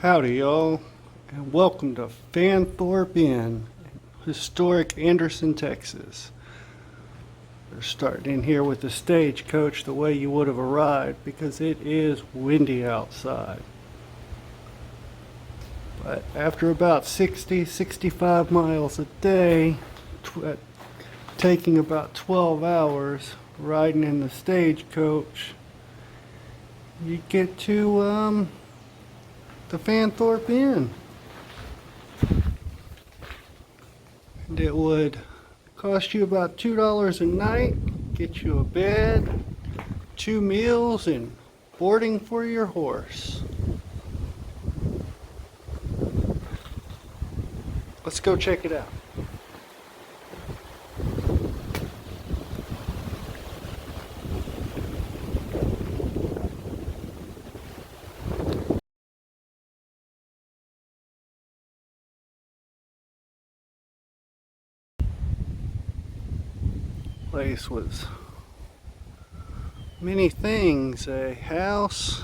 Howdy, y'all, and welcome to Fanthorp Inn, historic Anderson, Texas. We're starting in here with the stagecoach the way you would have arrived because it is windy outside. But after about 65 miles a day, taking about 12 hours riding in the stagecoach, you get to the Fanthorp Inn. And it would cost you about $2 a night, get you a bed, 2 meals, and boarding for your horse. Let's go check it out. Place was many things: a house,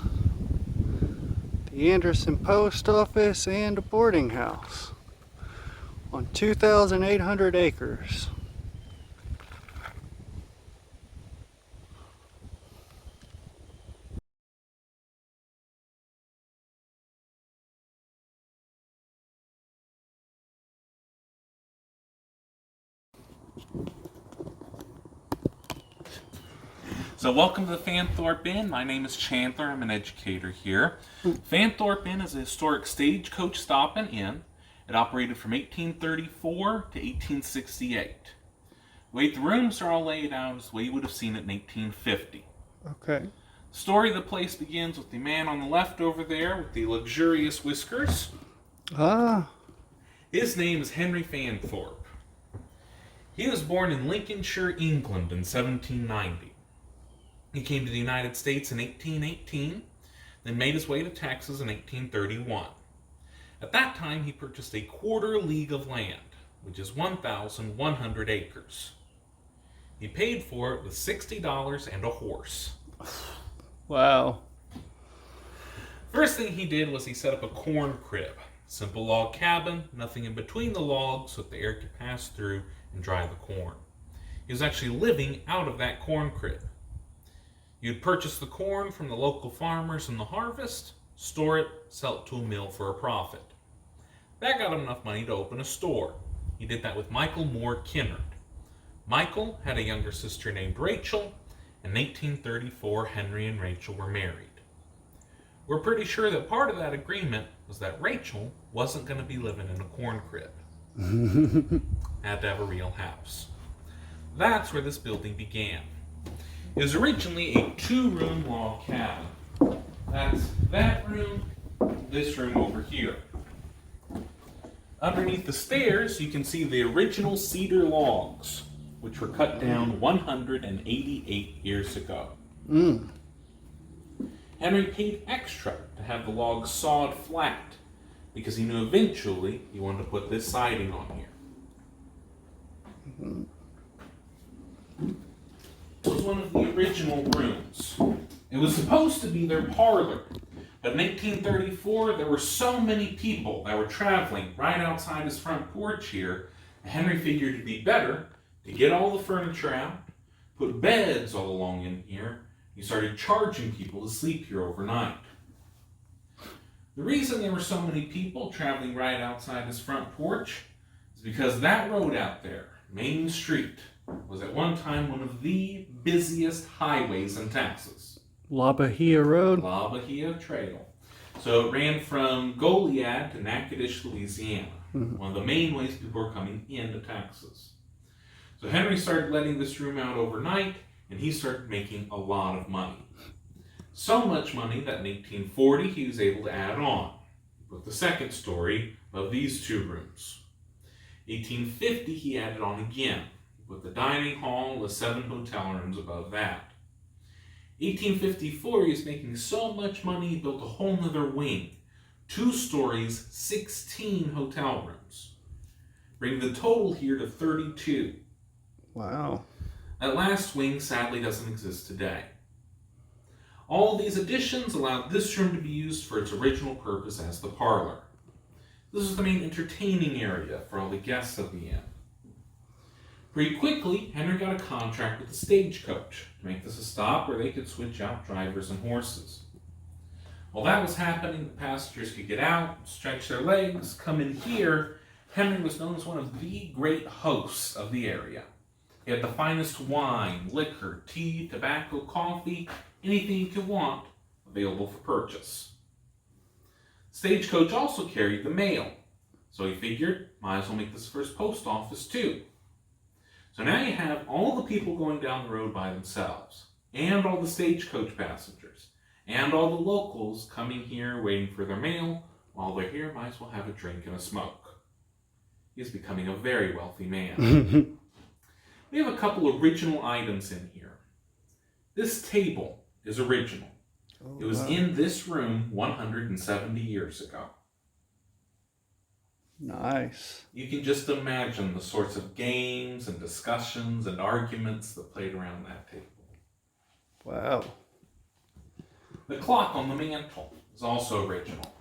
the Anderson post office, and a boarding house on 2,800 acres. So welcome to the Fanthorp Inn. My name is Chandler. I'm an educator here. Fanthorp Inn is a historic stagecoach stop and inn. It operated from 1834 to 1868. The way the rooms are all laid out is the way you would have seen it in 1850. Okay. The story of the place begins with the man on the left over there with the luxurious whiskers. His name is Henry Fanthorp. He was born in Lincolnshire, England in 1790. He came to the United States in 1818, then made his way to Texas in 1831. At that time, he purchased a quarter league of land, which is 1,100 acres. He paid for it with $60 and a horse. Wow. First thing he did was he set up a corn crib. Simple log cabin, nothing in between the logs so that the air could pass through and dry the corn. He was actually living out of that corn crib. You'd purchase the corn from the local farmers in the harvest, store it, sell it to a mill for a profit. That got him enough money to open a store. He did that with Michael Moore Kinnard. Michael had a younger sister named Rachel. In 1834, Henry and Rachel were married. We're pretty sure that part of that agreement was that Rachel wasn't going to be living in a corn crib. Had to have a real house. That's where this building began. It was originally a 2-room log cabin. That's that room, this room over here. Underneath the stairs, you can see the original cedar logs, which were cut down 188 years ago. Henry paid extra to have the logs sawed flat because he knew eventually he wanted to put this siding on here. This was one of the original rooms. It was supposed to be their parlor, but in 1834 there were so many people that were traveling right outside his front porch here, Henry figured it'd be better to get all the furniture out, put beds all along in here. He started charging people to sleep here overnight. The reason there were so many people traveling right outside his front porch is because that road out there, Main Street, was at one time one of the busiest highways in Texas. La Bahia Road? La Bahia Trail. So it ran from Goliad to Natchitoches, Louisiana. One of the main ways people were coming into Texas. So Henry started letting this room out overnight, and he started making a lot of money. So much money that in 1840 he was able to add on, with the second story of these 2 rooms. 1850 he added on again, with the dining hall and the 7 hotel rooms above that. 1854 he was making so much money he built a whole nother wing, 2 stories, 16 hotel rooms, bringing the total here to 32. Wow. That last wing sadly doesn't exist today. All these additions allowed this room to be used for its original purpose as the parlor. This was the main entertaining area for all the guests of the inn. Pretty quickly, Henry got a contract with the stagecoach to make this a stop where they could switch out drivers and horses. While that was happening, the passengers could get out, stretch their legs, come in here. Henry was known as one of the great hosts of the area. He had the finest wine, liquor, tea, tobacco, coffee, anything you could want available for purchase. Stagecoach also carried the mail, so he figured, might as well make this first post office too. So now you have all the people going down the road by themselves, and all the stagecoach passengers, and all the locals coming here waiting for their mail. While they're here, might as well have a drink and a smoke. He is becoming a very wealthy man. We have a couple original items in here. This table is original. It was in this room 170 years ago. Nice. You can just imagine the sorts of games and discussions and arguments that played around that table. Wow. The clock on the mantle is also original.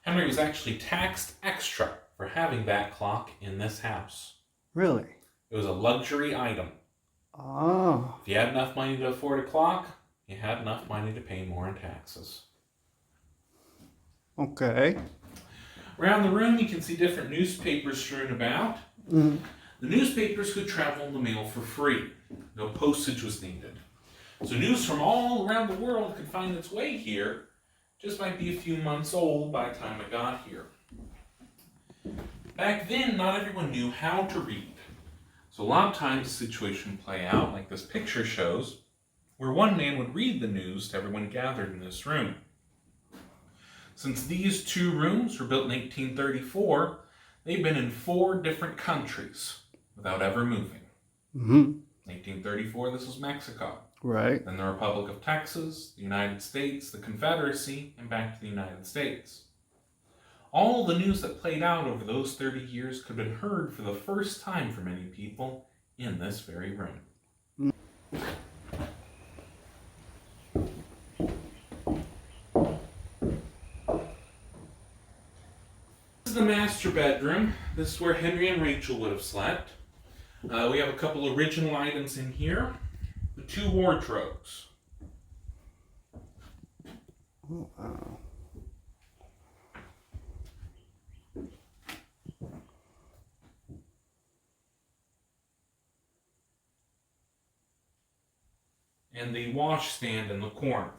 Henry was actually taxed extra for having that clock in this house. Really? It was a luxury item. Ah. If you had enough money to afford a clock, you had enough money to pay more in taxes. Okay. Around the room, you can see different newspapers strewn about. Mm. The newspapers could travel in the mail for free. No postage was needed. So news from all around the world could find its way here. Just might be a few months old by the time it got here. Back then, not everyone knew how to read. So a lot of times the situation would play out like this picture shows, where one man would read the news to everyone gathered in this room. Since these two rooms were built in 1834, they've been in 4 different countries without ever moving. Mm-hmm. 1834, this was Mexico. Right. Then the Republic of Texas, the United States, the Confederacy, and back to the United States. All the news that played out over those 30 years could have been heard for the first time for many people in this very room. This is the master bedroom. This is where Henry and Rachel would have slept. We have a couple original items in here. The 2 wardrobes. Oh, wow. And the washstand in the corner.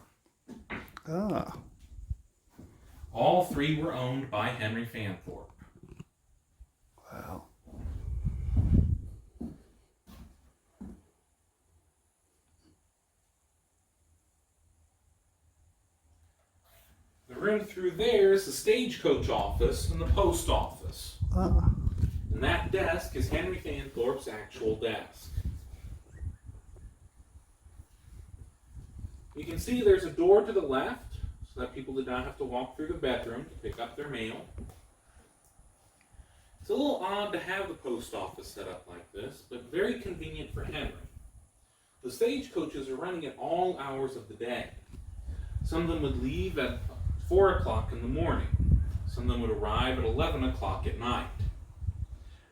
Ah. All 3 were owned by Henry Fanthorp. Wow. The room through there is the stagecoach office and the post office. Ah. And that desk is Henry Fanthorp's actual desk. You can see there's a door to the left, so that people did not have to walk through the bedroom to pick up their mail. It's a little odd to have the post office set up like this, but very convenient for Henry. The stagecoaches are running at all hours of the day. Some of them would leave at 4 o'clock in the morning. Some of them would arrive at 11 o'clock at night.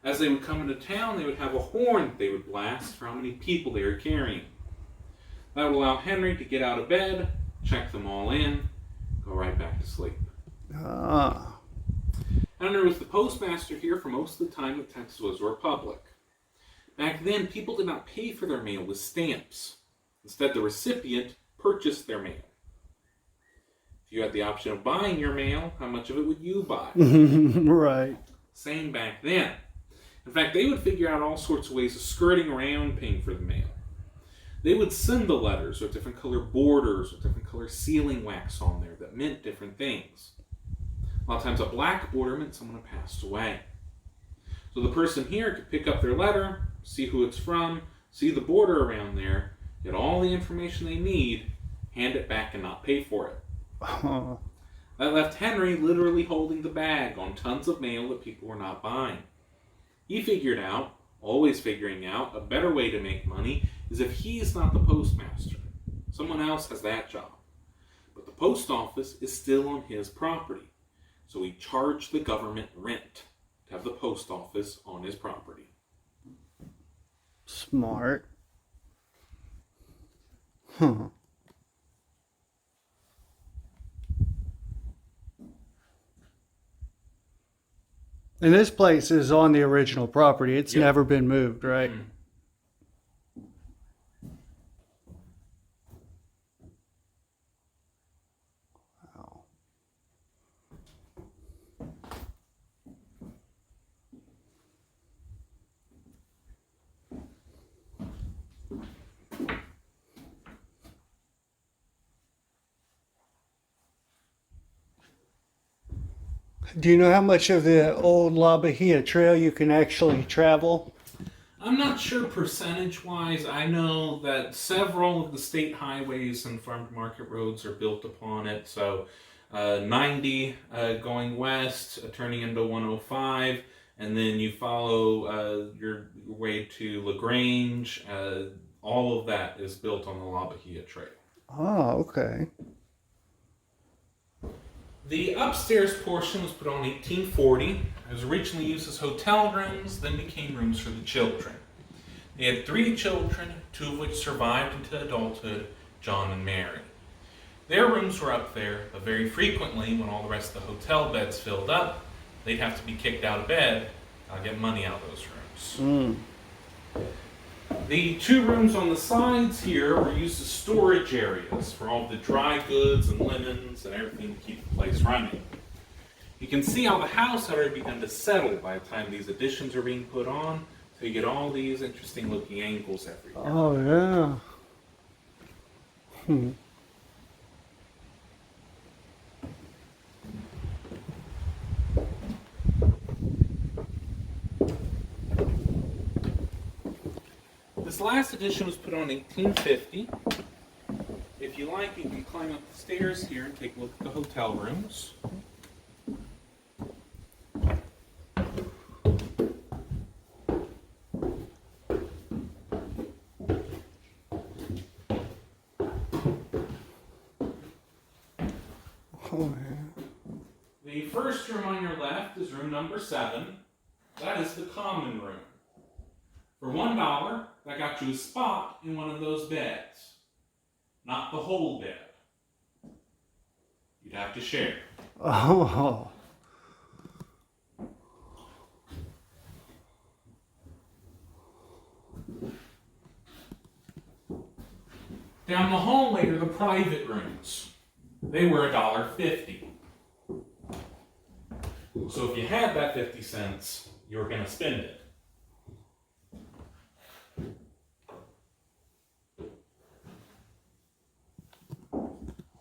As they would come into town, they would have a horn that they would blast for how many people they were carrying. That would allow Henry to get out of bed, check them all in, go right back to sleep. Ah. Henry was the postmaster here for most of the time that Texas was a republic. Back then, people did not pay for their mail with stamps. Instead, the recipient purchased their mail. If you had the option of buying your mail, how much of it would you buy? Right. Same back then. In fact, they would figure out all sorts of ways of skirting around paying for the mail. They would send the letters with different color borders, with different color sealing wax on there that meant different things. A lot of times a black border meant someone had passed away. So the person here could pick up their letter, see who it's from, see the border around there, get all the information they need, hand it back and not pay for it. Oh. That left Henry literally holding the bag on tons of mail that people were not buying. He figured out, always figuring out, a better way to make money is if he's not the postmaster. Someone else has that job. But the post office is still on his property. So he charged the government rent to have the post office on his property. Smart. Huh. And this place is on the original property. It's Yep. never been moved, right? Mm. Wow. Do you know how much of the old La Bahia Trail you can actually travel? I'm not sure percentage-wise. I know that several of the state highways and farm to market roads are built upon it. So 90 going west, turning into 105, and then you follow your way to LaGrange. All of that is built on the La Bahia Trail. Oh, okay. The upstairs portion was put on in 1840. It was originally used as hotel rooms, then became rooms for the children. They had 3 children, 2 of which survived into adulthood, John and Mary. Their rooms were up there, but very frequently, when all the rest of the hotel beds filled up, they'd have to be kicked out of bed to get money out of those rooms. The 2 rooms on the sides here were used as storage areas for all the dry goods and linens and everything to keep the place running. You can see how the house had already begun to settle by the time these additions are being put on, so you get all these interesting looking angles everywhere. Oh, yeah. This last edition was put on in 1850. If you like, you can climb up the stairs here and take a look at the hotel rooms. Oh, yeah. The first room on your left is room number 7. That is the common room. For $1, that got you a spot in one of those beds. Not the whole bed. You'd have to share. Oh. Down the hallway are the private rooms. They were $1.50. So if you had that 50 cents, you were going to spend it.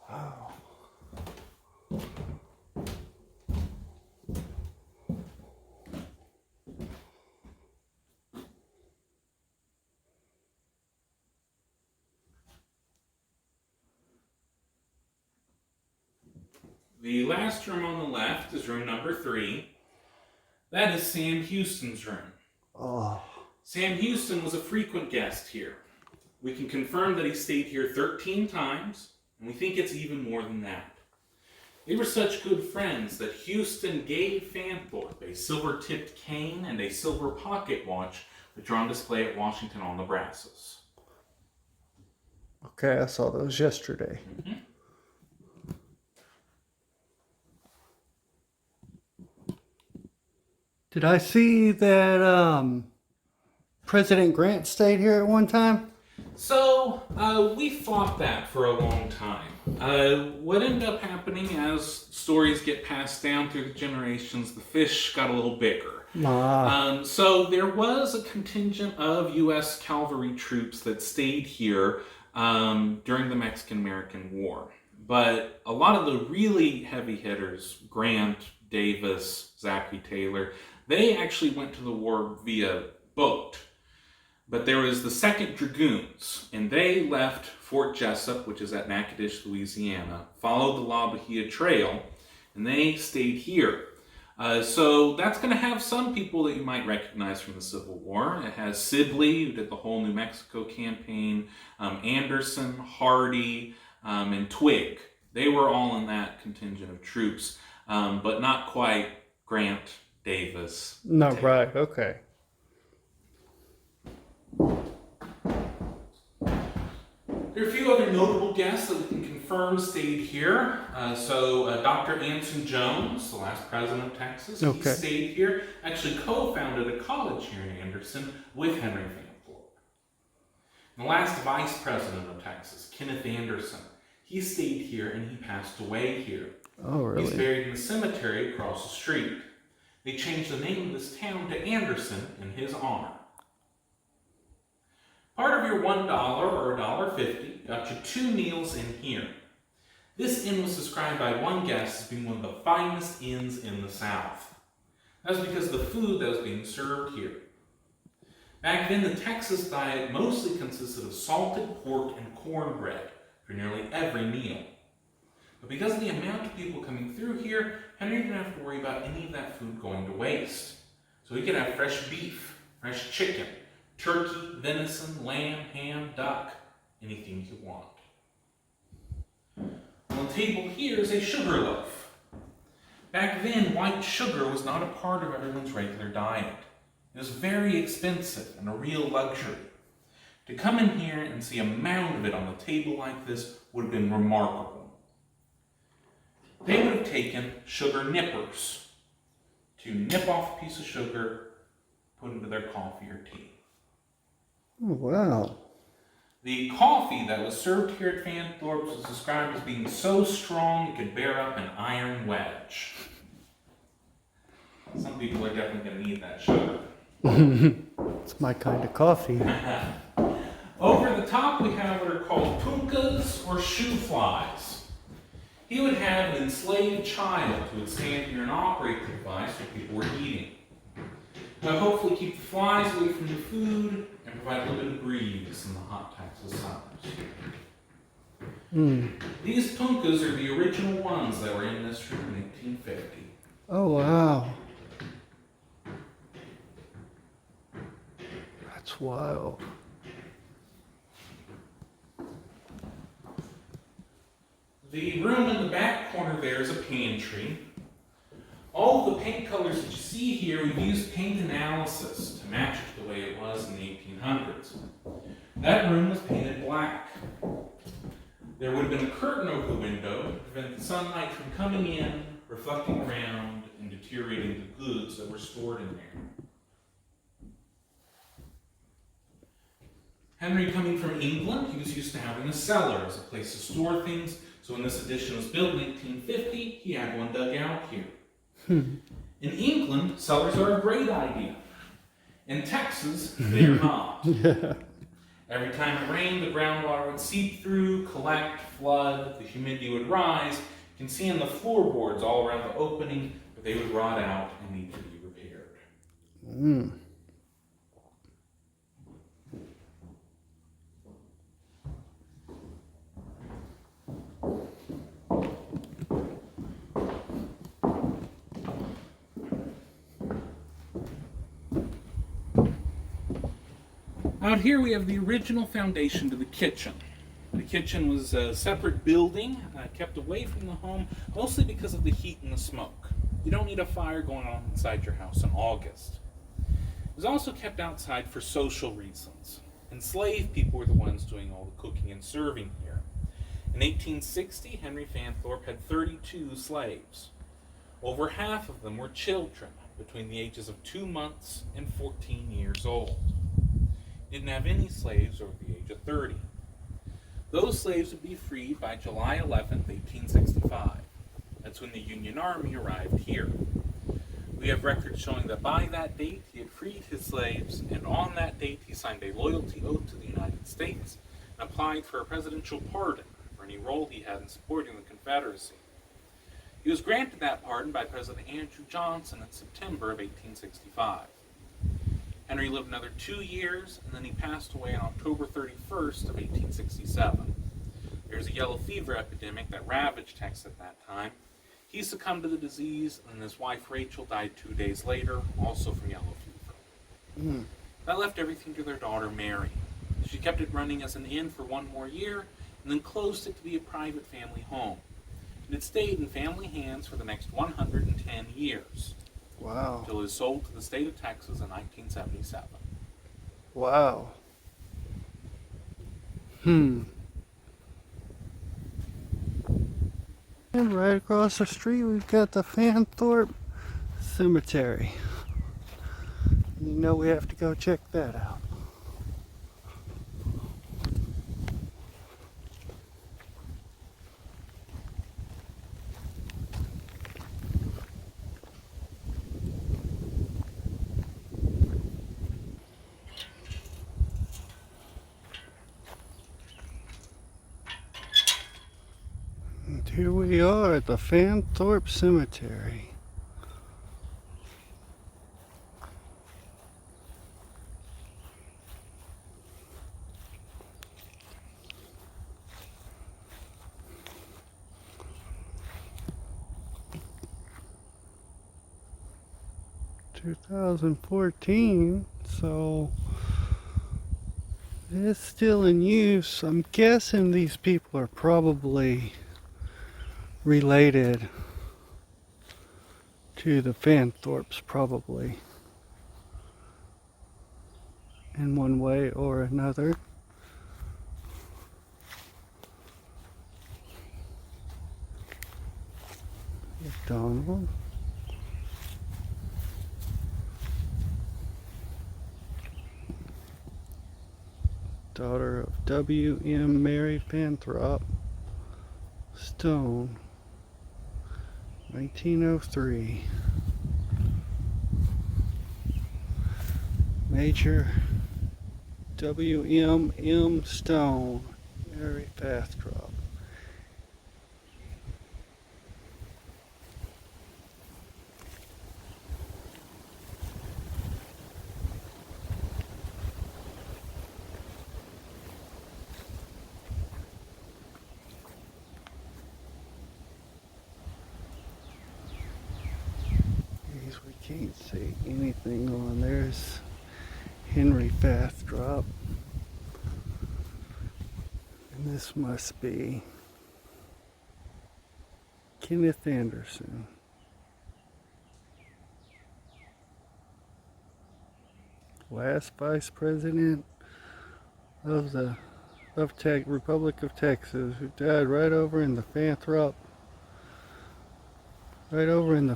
Wow. The last room on the left is room number 3. That is Sam Houston's room. Oh. Sam Houston was a frequent guest here. We can confirm that he stayed here 13 times, and we think it's even more than that. They were such good friends that Houston gave Fanthorp a silver-tipped cane and a silver pocket watch, which are on display at Washington on the brasses. Okay, I saw those yesterday. Mm-hmm. Did I see that President Grant stayed here at one time? So, we thought that for a long time. What ended up happening as stories get passed down through the generations, the fish got a little bigger. So there was a contingent of U.S. cavalry troops that stayed here during the Mexican-American War. But a lot of the really heavy hitters, Grant, Davis, Zachary Taylor, they actually went to the war via boat. But there was the 2nd Dragoons, and they left Fort Jessup, which is at Natchitoches, Louisiana, followed the La Bahia Trail, and they stayed here. So that's going to have some people that you might recognize from the Civil War. It has Sibley, who did the whole New Mexico campaign, Anderson, Hardee, and Twigg. They were all in that contingent of troops, but not quite Grant, Davis. No, Taylor. right, okay. There are a few other notable guests that we can confirm stayed here. Dr. Anson Jones, the last president of Texas, he stayed here. Actually co-founded a college here in Anderson with Henry Fanthorp. The last vice president of Texas, Kenneth Anderson, he stayed here and he passed away here. Oh, really? He's buried in the cemetery across the street. They changed the name of this town to Anderson in his honor. Part of your $1 or $1.50 got you 2 meals in here. This inn was described by one guest as being one of the finest inns in the South. That was because of the food that was being served here. Back then, the Texas diet mostly consisted of salted pork and cornbread for nearly every meal. But because of the amount of people coming through here, Henry didn't have to worry about any of that food going to waste. So he could have fresh beef, fresh chicken, turkey, venison, lamb, ham, duck, anything you want. On the table here is a sugar loaf. Back then, white sugar was not a part of everyone's regular diet. It was very expensive and a real luxury. To come in here and see a mound of it on the table like this would have been remarkable. They would have taken sugar nippers to nip off a piece of sugar, put into their coffee or tea. Oh, wow. The coffee that was served here at Fanthorp's was described as being so strong it could bear up an iron wedge. Some people are definitely going to need that sugar. It's my kind of coffee. Over the top, we have what are called punkas or shoe flies. He would have an enslaved child who would stand here and operate the device while people were eating. Now, hopefully keep the flies away from the food and provide a little bit of breeze in the hot Texas summers. These punkas are the original ones that were in this room in 1850. Oh, wow. That's wild. The room in the back corner there is a pantry. All of the paint colors that you see here, we've used paint analysis to match it to the way it was in the 1800s. That room was painted black. There would have been a curtain over the window to prevent the sunlight from coming in, reflecting around, and deteriorating the goods that were stored in there. Henry, coming from England, he was used to having a cellar as a place to store things. So when this addition was built in 1850, he had one dug out here. In England, cellars are a great idea. In Texas, they're not. Yeah. Every time it rained, the groundwater would seep through, collect, flood, the humidity would rise. You can see in the floorboards all around the opening that they would rot out and need to be repaired. Out here we have the original foundation to the kitchen. The kitchen was a separate building, kept away from the home, mostly because of the heat and the smoke. You don't need a fire going on inside your house in August. It was also kept outside for social reasons. Enslaved people were the ones doing all the cooking and serving here. In 1860, Henry Fanthorp had 32 slaves. Over half of them were children between the ages of 2 months and 14 years old. Didn't have any slaves over the age of 30. Those slaves would be freed by July 11th, 1865. That's when the Union Army arrived here. We have records showing that by that date he had freed his slaves, and on that date he signed a loyalty oath to the United States and applied for a presidential pardon for any role he had in supporting the Confederacy. He was granted that pardon by President Andrew Johnson in September of 1865. Henry lived another 2 years, and then he passed away on October 31st of 1867. There was a yellow fever epidemic that ravaged Texas at that time. He succumbed to the disease, and his wife Rachel died 2 days later, also from yellow fever. Mm. That left everything to their daughter Mary. She kept it running as an inn for 1 more year, and then closed it to be a private family home. And it stayed in family hands for the next 110 years, Wow. until it was sold to the state of Texas in 1977. Wow. Hmm. And right across the street, we've got the Fanthorp Cemetery. You know we have to go check that out. And here we are at the Fanthorp Cemetery. (2014), so it's still in use. I'm guessing these people are probably related to the Fanthorps, probably in one way or another. McDonald. Daughter of W.M. Mary Fanthorp Stone, 1903. Major W.M.M. Stone, Mary Fanthorp. We can't see anything on. There's Henry Fanthorp, and this must be Kenneth Anderson. Last vice president of the Republic of Texas, who died right over in the Fanthorp Inn. Don't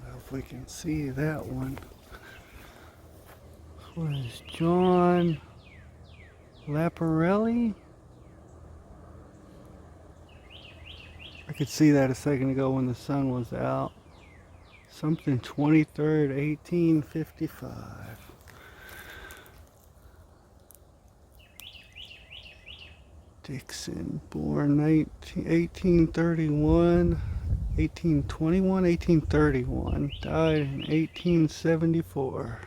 know if we can see that one. What is John Laparelli? I could see that a second ago when the sun was out. Something 23rd, 1855. Dixon, born 1831, 1821, 1831. Died in 1874.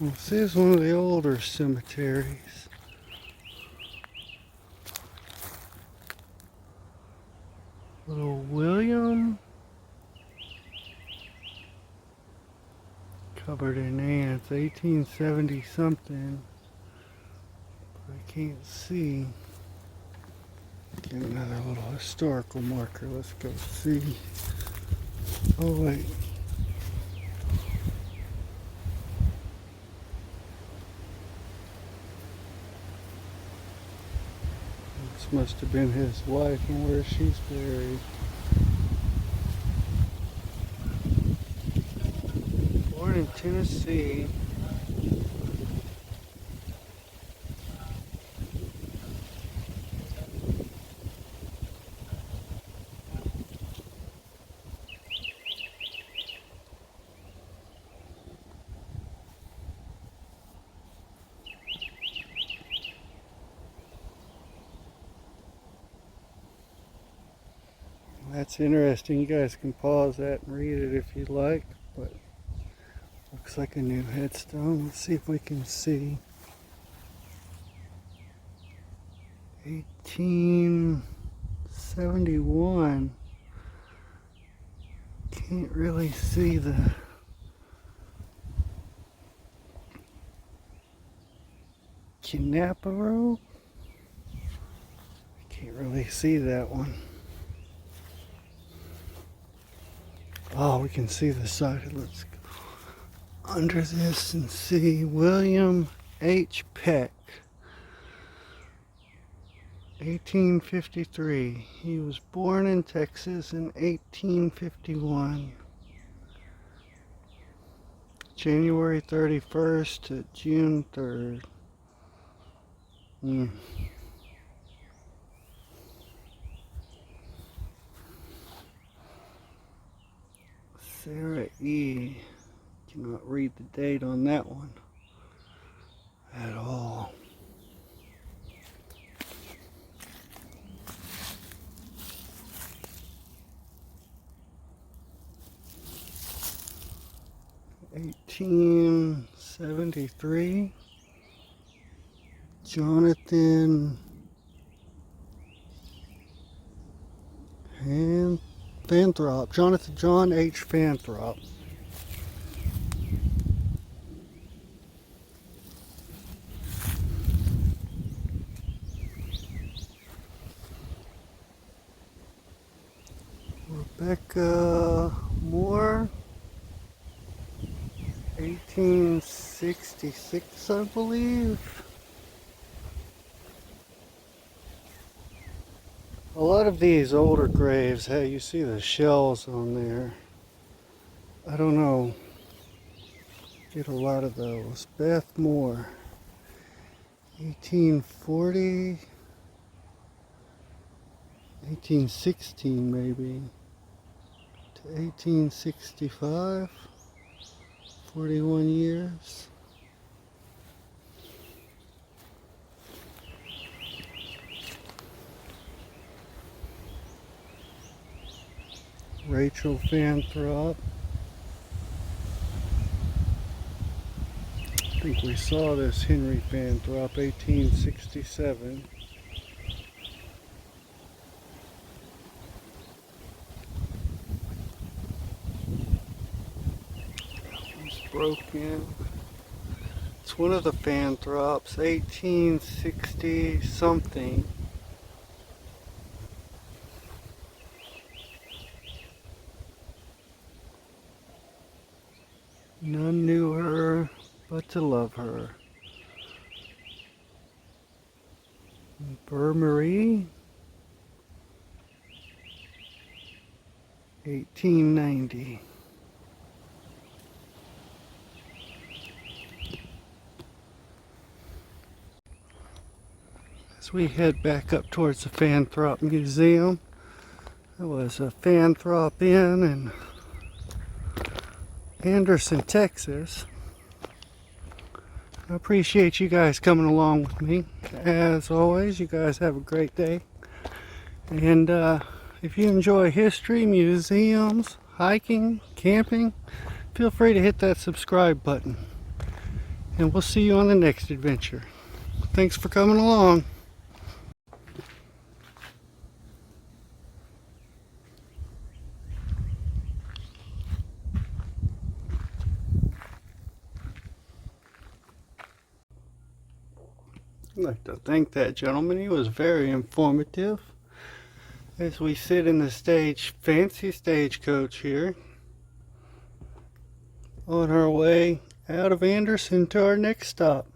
Well, this is one of the older cemeteries. Little William, covered in ants, 1870 something. But I can't see. Get another little historical marker. Let's go see. Oh wait. This must have been his wife and where she's buried. Born in Tennessee. That's interesting. You guys can pause that and read it if you'd like, but looks like a new headstone. Let's see if we can see. 1871. Can't really see the Kinaparo. Can't really see that one. Oh, we can see the side. Let's go under this and see. William H. Peck, 1853. He was born in Texas in 1851. January 31st to June 3rd. Sarah E. Cannot read the date on that one at all. (1873) Jonathan Fanthorp. Jonathan John H. Fanthorp. Rebecca Moore, 1866, I believe. A lot of these older graves, hey, you see the shells on there. I don't know. Get a lot of those. Beth Moore, 1840, 1816 maybe, to 1865, 41 years. Rachel Fanthorp. I think we saw this Henry Fanthorp, 1867. It's broken. It's one of the Fanthorps, 1860 something. None knew her but to love her. Burr-Marie, 1890. As we head back up towards the Fanthorp Museum, there was a Fanthorp Inn in Anderson, Texas. I appreciate you guys coming along with me. As always, you guys have a great day. And if you enjoy history, museums, hiking, camping, feel free to hit that subscribe button. And we'll see you on the next adventure. Thanks for coming along. I'd like to thank that gentleman. He was very informative. As we sit in the fancy stagecoach here, on our way out of Anderson to our next stop.